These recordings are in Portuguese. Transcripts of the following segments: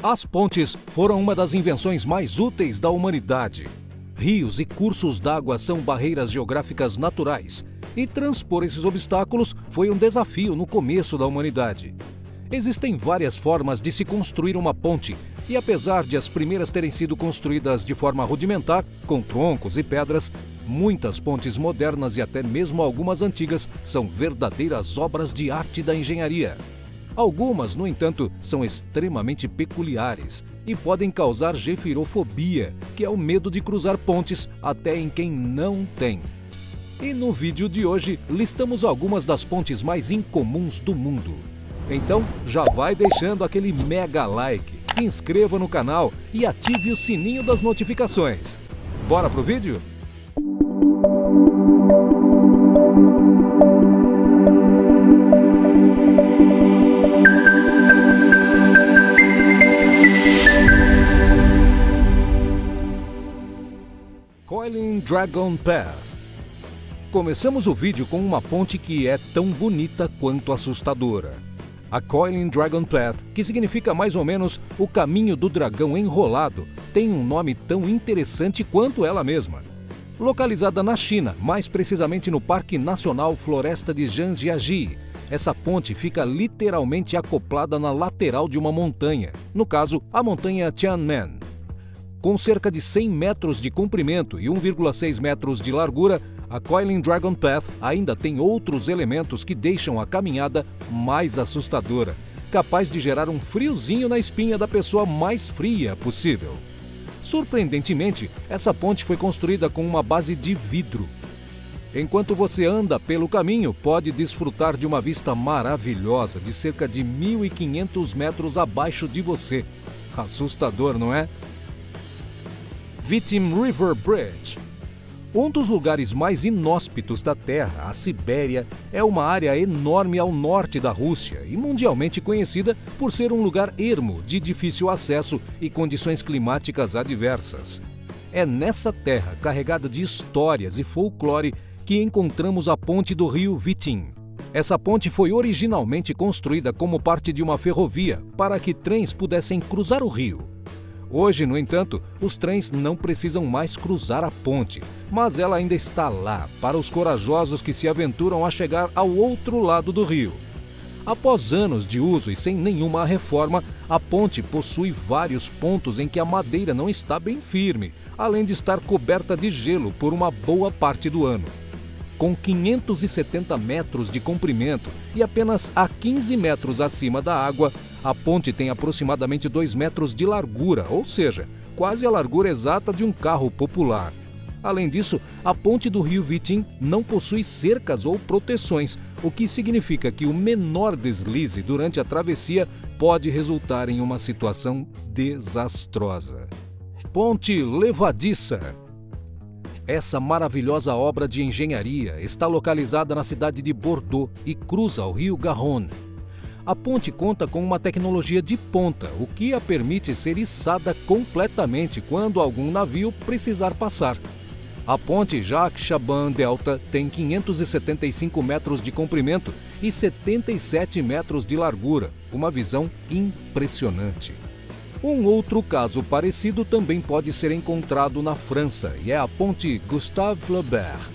As pontes foram uma das invenções mais úteis da humanidade. Rios e cursos d'água são barreiras geográficas naturais, e transpor esses obstáculos foi um desafio no começo da humanidade. Existem várias formas de se construir uma ponte, e apesar de as primeiras terem sido construídas de forma rudimentar, com troncos e pedras, muitas pontes modernas e até mesmo algumas antigas são verdadeiras obras de arte da engenharia. Algumas, no entanto, são extremamente peculiares e podem causar gefirofobia, que é o medo de cruzar pontes até em quem não tem. E no vídeo de hoje, listamos algumas das pontes mais incomuns do mundo. Então, já vai deixando aquele mega like, se inscreva no canal e ative o sininho das notificações. Bora pro vídeo? Coiling Dragon Path. Começamos o vídeo com uma ponte que é tão bonita quanto assustadora. A Coiling Dragon Path, que significa mais ou menos o caminho do dragão enrolado, tem um nome tão interessante quanto ela mesma. Localizada na China, mais precisamente no Parque Nacional Floresta de Zhangjiajie, essa ponte fica literalmente acoplada na lateral de uma montanha, no caso, a montanha Tianmen. Com cerca de 100 metros de comprimento e 1,6 metros de largura, a Coiling Dragon Path ainda tem outros elementos que deixam a caminhada mais assustadora, capaz de gerar um friozinho na espinha da pessoa mais fria possível. Surpreendentemente, essa ponte foi construída com uma base de vidro. Enquanto você anda pelo caminho, pode desfrutar de uma vista maravilhosa de cerca de 1.500 metros abaixo de você. Assustador, não é? Vitim River Bridge. Um dos lugares mais inóspitos da Terra, a Sibéria, é uma área enorme ao norte da Rússia e mundialmente conhecida por ser um lugar ermo, de difícil acesso e condições climáticas adversas. É nessa terra, carregada de histórias e folclore, que encontramos a ponte do rio Vitim. Essa ponte foi originalmente construída como parte de uma ferrovia para que trens pudessem cruzar o rio. Hoje, no entanto, os trens não precisam mais cruzar a ponte, mas ela ainda está lá para os corajosos que se aventuram a chegar ao outro lado do rio. Após anos de uso e sem nenhuma reforma, a ponte possui vários pontos em que a madeira não está bem firme, além de estar coberta de gelo por uma boa parte do ano. Com 570 metros de comprimento e apenas a 15 metros acima da água, a ponte tem aproximadamente 2 metros de largura, ou seja, quase a largura exata de um carro popular. Além disso, a ponte do rio Vitim não possui cercas ou proteções, o que significa que o menor deslize durante a travessia pode resultar em uma situação desastrosa. Ponte levadiça. Essa maravilhosa obra de engenharia está localizada na cidade de Bordeaux e cruza o rio Garonne. A ponte conta com uma tecnologia de ponta, o que a permite ser içada completamente quando algum navio precisar passar. A ponte Jacques Chaban Delta tem 575 metros de comprimento e 77 metros de largura, uma visão impressionante. Um outro caso parecido também pode ser encontrado na França e é a ponte Gustave Flaubert.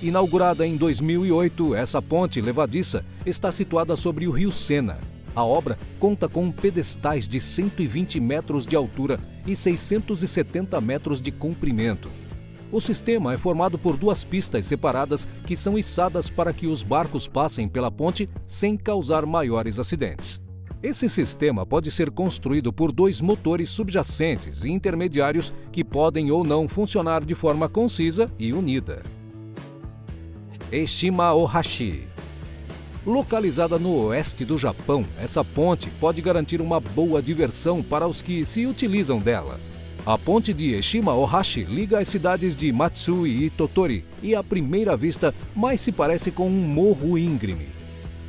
Inaugurada em 2008, essa ponte levadiça está situada sobre o rio Sena. A obra conta com pedestais de 120 metros de altura e 670 metros de comprimento. O sistema é formado por duas pistas separadas que são içadas para que os barcos passem pela ponte sem causar maiores acidentes. Esse sistema pode ser construído por dois motores subjacentes e intermediários que podem ou não funcionar de forma concisa e unida. Eshima-Ohashi. Localizada no oeste do Japão, essa ponte pode garantir uma boa diversão para os que se utilizam dela. A ponte de Eshima-Ohashi liga as cidades de Matsui e Tottori e, à primeira vista, mais se parece com um morro íngreme.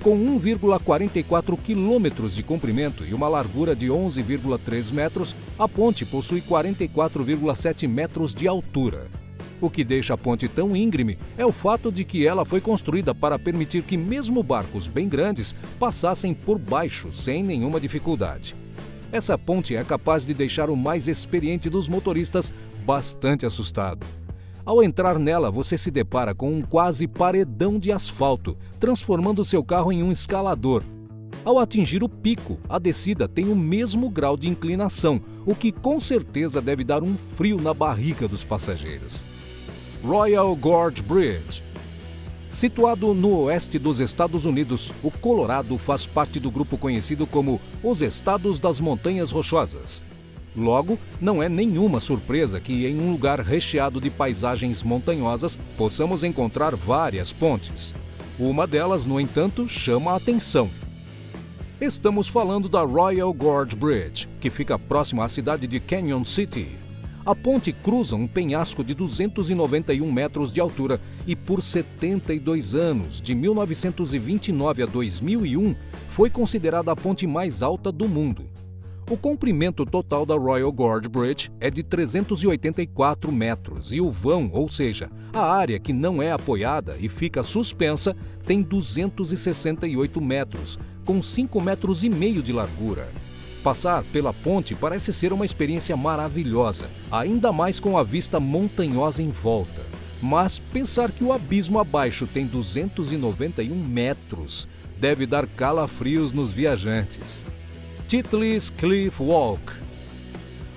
Com 1,44 quilômetros de comprimento e uma largura de 11,3 metros, a ponte possui 44,7 metros de altura. O que deixa a ponte tão íngreme é o fato de que ela foi construída para permitir que mesmo barcos bem grandes passassem por baixo sem nenhuma dificuldade. Essa ponte é capaz de deixar o mais experiente dos motoristas bastante assustado. Ao entrar nela, você se depara com um quase paredão de asfalto, transformando seu carro em um escalador. Ao atingir o pico, a descida tem o mesmo grau de inclinação, o que com certeza deve dar um frio na barriga dos passageiros. Royal Gorge Bridge. Situado no oeste dos Estados Unidos, o Colorado faz parte do grupo conhecido como os Estados das Montanhas Rochosas. Logo, não é nenhuma surpresa que em um lugar recheado de paisagens montanhosas possamos encontrar várias pontes. Uma delas, no entanto, chama a atenção. Estamos falando da Royal Gorge Bridge, que fica próxima à cidade de Canyon City. A ponte cruza um penhasco de 291 metros de altura e por 72 anos, de 1929 a 2001, foi considerada a ponte mais alta do mundo. O comprimento total da Royal Gorge Bridge é de 384 metros e o vão, ou seja, a área que não é apoiada e fica suspensa, tem 268 metros, com 5,5 metros de largura. Passar pela ponte parece ser uma experiência maravilhosa, ainda mais com a vista montanhosa em volta. Mas pensar que o abismo abaixo tem 291 metros deve dar calafrios nos viajantes. Titlis Cliff Walk.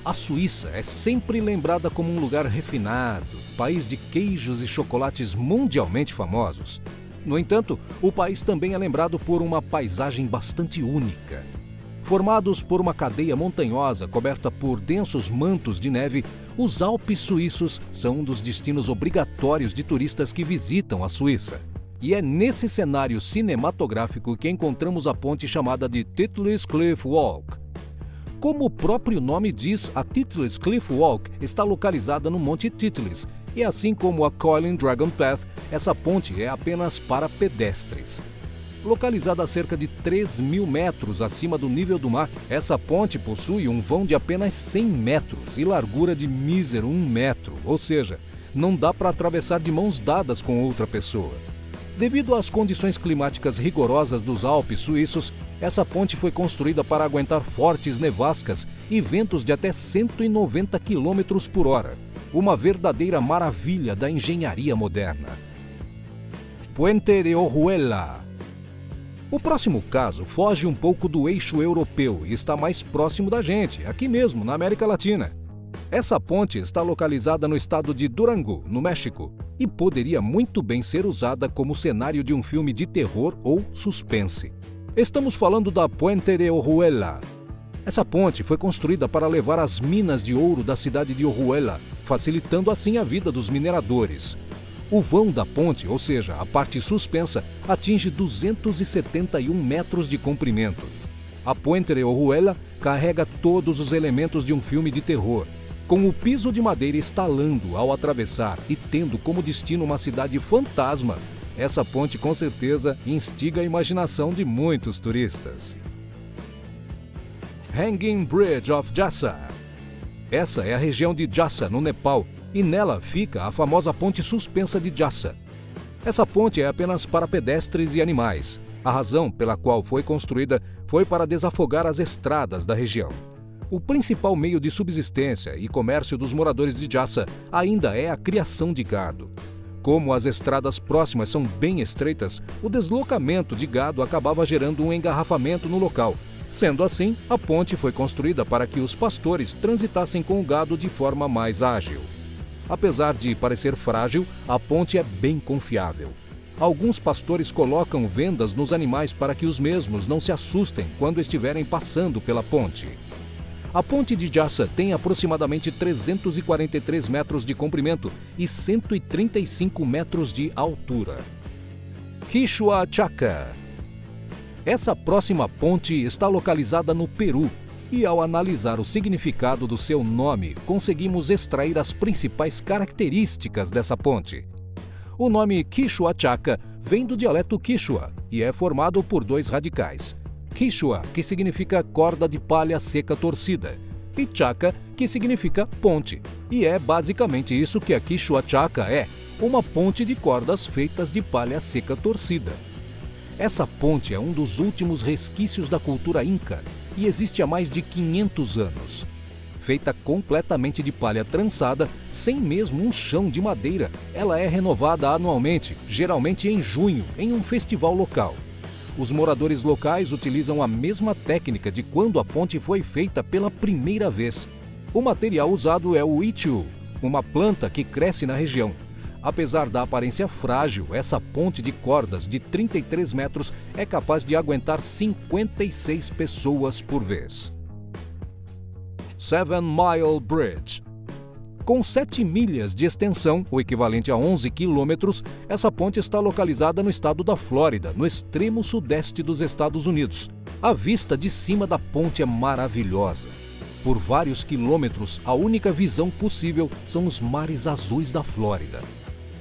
A Suíça é sempre lembrada como um lugar refinado, país de queijos e chocolates mundialmente famosos. No entanto, o país também é lembrado por uma paisagem bastante única. Formados por uma cadeia montanhosa coberta por densos mantos de neve, os Alpes suíços são um dos destinos obrigatórios de turistas que visitam a Suíça. E é nesse cenário cinematográfico que encontramos a ponte chamada de Titlis Cliff Walk. Como o próprio nome diz, a Titlis Cliff Walk está localizada no Monte Titlis, e assim como a Coiling Dragon Path, essa ponte é apenas para pedestres. Localizada a cerca de 3.000 metros acima do nível do mar, essa ponte possui um vão de apenas 100 metros e largura de mísero 1 metro, ou seja, não dá para atravessar de mãos dadas com outra pessoa. Devido às condições climáticas rigorosas dos Alpes suíços, essa ponte foi construída para aguentar fortes nevascas e ventos de até 190 km por hora. Uma verdadeira maravilha da engenharia moderna. Puente de Orihuela. O próximo caso foge um pouco do eixo europeu e está mais próximo da gente, aqui mesmo, na América Latina. Essa ponte está localizada no estado de Durango, no México, e poderia muito bem ser usada como cenário de um filme de terror ou suspense. Estamos falando da Puente de Orihuela. Essa ponte foi construída para levar as minas de ouro da cidade de Orihuela, facilitando assim a vida dos mineradores. O vão da ponte, ou seja, a parte suspensa, atinge 271 metros de comprimento. A Puente de Orihuela carrega todos os elementos de um filme de terror, com o piso de madeira estalando ao atravessar e tendo como destino uma cidade fantasma. Essa ponte com certeza instiga a imaginação de muitos turistas. Hanging Bridge of Jassa. Essa é a região de Jassa, no Nepal, e nela fica a famosa ponte suspensa de Jassa. Essa ponte é apenas para pedestres e animais. A razão pela qual foi construída foi para desafogar as estradas da região. O principal meio de subsistência e comércio dos moradores de Jassa ainda é a criação de gado. Como as estradas próximas são bem estreitas, o deslocamento de gado acabava gerando um engarrafamento no local. Sendo assim, a ponte foi construída para que os pastores transitassem com o gado de forma mais ágil. Apesar de parecer frágil, a ponte é bem confiável. Alguns pastores colocam vendas nos animais para que os mesmos não se assustem quando estiverem passando pela ponte. A ponte de Jassa tem aproximadamente 343 metros de comprimento e 135 metros de altura. Quichuachaca. Essa próxima ponte está localizada no Peru e, ao analisar o significado do seu nome, conseguimos extrair as principais características dessa ponte. O nome Quichuachaca vem do dialeto Quichua e é formado por dois radicais. Quichua, que significa corda de palha seca torcida, e chaca, que significa ponte. E é basicamente isso que a Quichuachaca é, uma ponte de cordas feitas de palha seca torcida. Essa ponte é um dos últimos resquícios da cultura inca e existe há mais de 500 anos. Feita completamente de palha trançada, sem mesmo um chão de madeira, ela é renovada anualmente, geralmente em junho, em um festival local. Os moradores locais utilizam a mesma técnica de quando a ponte foi feita pela primeira vez. O material usado é o itiu, uma planta que cresce na região. Apesar da aparência frágil, essa ponte de cordas de 33 metros é capaz de aguentar 56 pessoas por vez. 7 Mile Bridge. Com 7 milhas de extensão, o equivalente a 11 quilômetros, essa ponte está localizada no estado da Flórida, no extremo sudeste dos Estados Unidos. A vista de cima da ponte é maravilhosa. Por vários quilômetros, a única visão possível são os mares azuis da Flórida.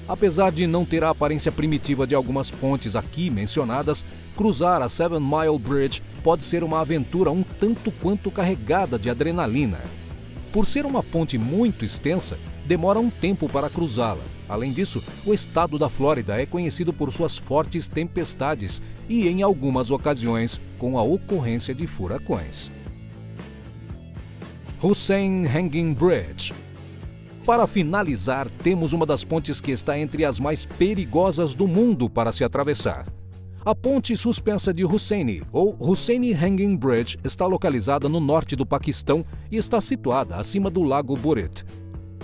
Apesar de não ter a aparência primitiva de algumas pontes aqui mencionadas, cruzar a 7 Mile Bridge pode ser uma aventura um tanto quanto carregada de adrenalina. Por ser uma ponte muito extensa, demora um tempo para cruzá-la. Além disso, o estado da Flórida é conhecido por suas fortes tempestades e, em algumas ocasiões, com a ocorrência de furacões. Hussein Hanging Bridge. Para finalizar, temos uma das pontes que está entre as mais perigosas do mundo para se atravessar. A ponte suspensa de Husseini, ou Hussein Hanging Bridge, está localizada no norte do Paquistão e está situada acima do Lago Buret.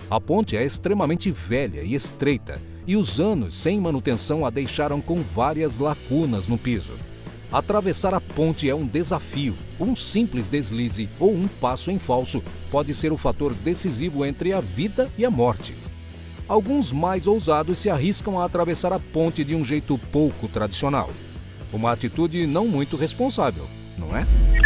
A ponte é extremamente velha e estreita, e os anos sem manutenção a deixaram com várias lacunas no piso. Atravessar a ponte é um desafio. Um simples deslize ou um passo em falso pode ser o fator decisivo entre a vida e a morte. Alguns mais ousados se arriscam a atravessar a ponte de um jeito pouco tradicional. Uma atitude não muito responsável, não é?